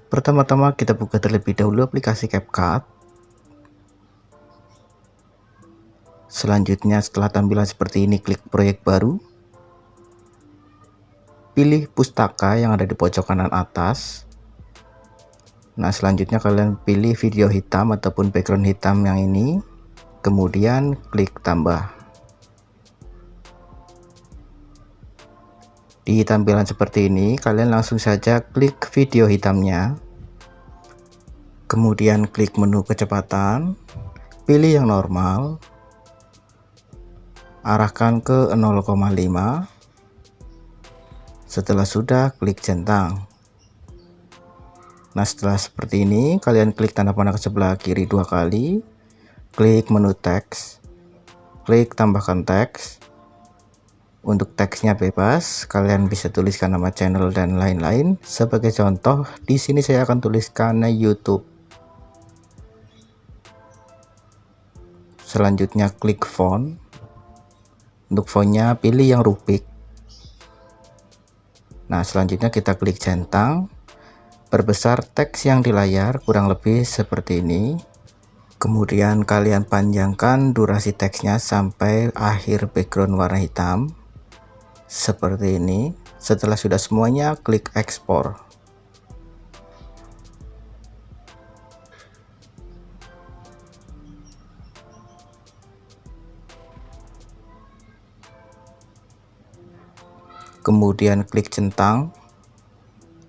Pertama-tama kita buka terlebih dahulu aplikasi CapCut. Selanjutnya setelah tampilan seperti ini, klik proyek baru. Pilih pustaka yang ada di pojok kanan atas. Nah, selanjutnya kalian pilih video hitam ataupun background hitam yang ini. Kemudian klik tambah. Di tampilan seperti ini, kalian langsung saja klik video hitamnya. Kemudian klik menu kecepatan, pilih yang normal, arahkan ke 0,5. Setelah sudah, klik centang. Nah, setelah seperti ini, kalian klik tanda panah ke sebelah kiri 2 kali, klik menu teks, klik tambahkan teks. Untuk teksnya bebas, kalian bisa tuliskan nama channel dan lain-lain. Sebagai contoh, di sini saya akan tuliskan YouTube. Selanjutnya klik font. Untuk fontnya pilih yang Rubik. Nah, selanjutnya kita klik centang. Perbesar teks yang di layar kurang lebih seperti ini. Kemudian kalian panjangkan durasi teksnya sampai akhir background warna hitam. Seperti ini. Setelah sudah semuanya, klik ekspor. Kemudian klik centang.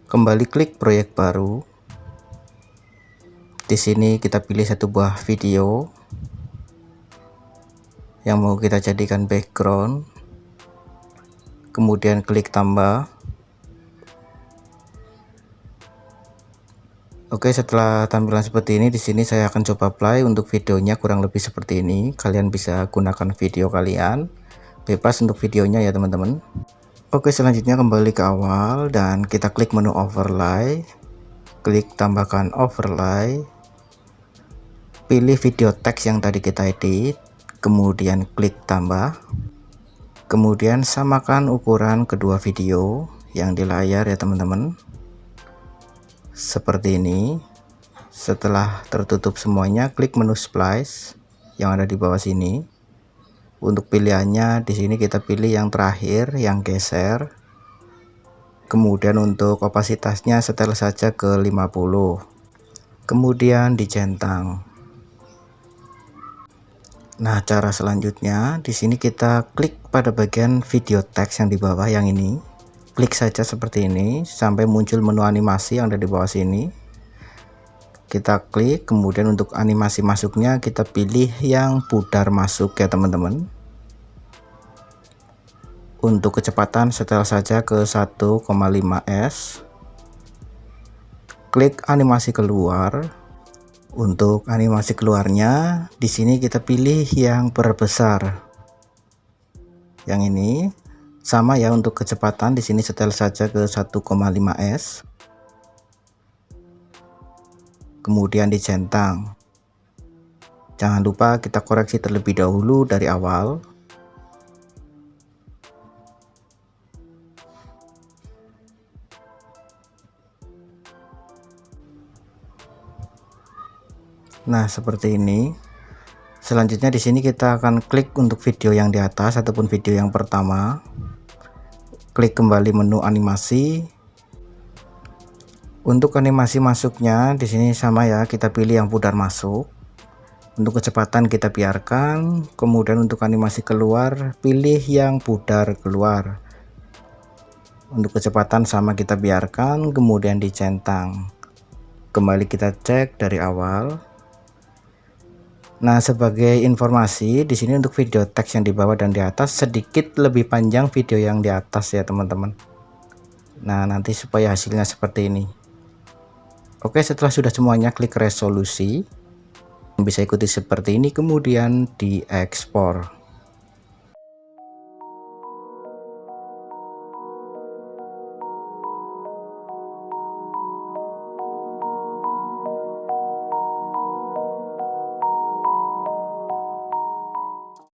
Kembali klik proyek baru. Di sini kita pilih satu buah video yang mau kita jadikan background. Kemudian klik tambah. Oke, setelah tampilan seperti ini, di sini saya akan coba play untuk videonya kurang lebih seperti ini. Kalian bisa gunakan video kalian, bebas untuk videonya ya teman-teman. Oke, selanjutnya kembali ke awal dan kita klik menu overlay, klik tambahkan overlay, pilih video teks yang tadi kita edit, kemudian klik tambah. Kemudian samakan ukuran kedua video yang di layar ya teman-teman. Seperti ini. Setelah tertutup semuanya, klik menu splice yang ada di bawah sini. Untuk pilihannya di sini kita pilih yang terakhir, yang geser. Kemudian untuk opasitasnya setel saja ke 50. Kemudian dicentang. Nah, cara selanjutnya di sini kita klik pada bagian video teks yang di bawah yang ini. Klik saja seperti ini sampai muncul menu animasi yang ada di bawah sini. Kita klik, kemudian untuk animasi masuknya kita pilih yang pudar masuk ya teman-teman. Untuk kecepatan setel saja ke 1,5s. Klik animasi keluar. Untuk animasi keluarnya di sini kita pilih yang perbesar. Yang ini sama ya, untuk kecepatan di sini setel saja ke 1,5s. Kemudian dicentang. Jangan lupa kita koreksi terlebih dahulu dari awal. Nah, seperti ini. Selanjutnya di sini kita akan klik untuk video yang di atas ataupun video yang pertama. Klik kembali menu animasi. Untuk animasi masuknya di sini sama ya, kita pilih yang pudar masuk. Untuk kecepatan kita biarkan. Kemudian untuk animasi keluar, pilih yang pudar keluar. Untuk kecepatan sama kita biarkan, kemudian dicentang. Kembali kita cek dari awal. Nah, sebagai informasi di sini untuk video teks yang di bawah dan di atas sedikit lebih panjang video yang di atas ya teman-teman. Nah, nanti supaya hasilnya seperti ini. Oke, setelah sudah semuanya, klik resolusi. Bisa ikuti seperti ini kemudian diekspor.